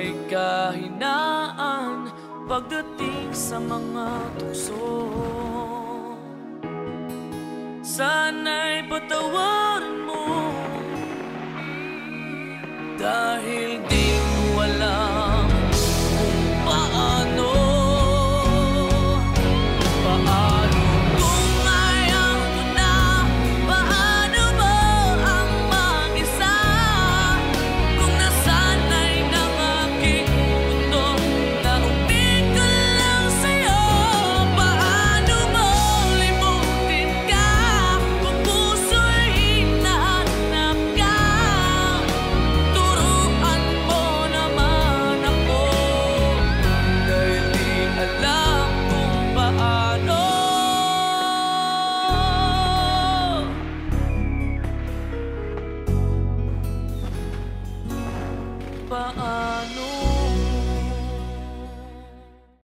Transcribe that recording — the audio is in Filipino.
may kahinaan pagdating sa mga tukso. Sana'y patawarin mo, dahil di ko alam kung paano. Paano kung ayaw mo na? Paano mo ang mag-isa? Kung nasanay ng aking mundo na umig ko lang sa'yo. Paano mo limutin ka kung puso'y hinahanap ka? Turuan mo naman ako, dahil di alam kung paano. Paano?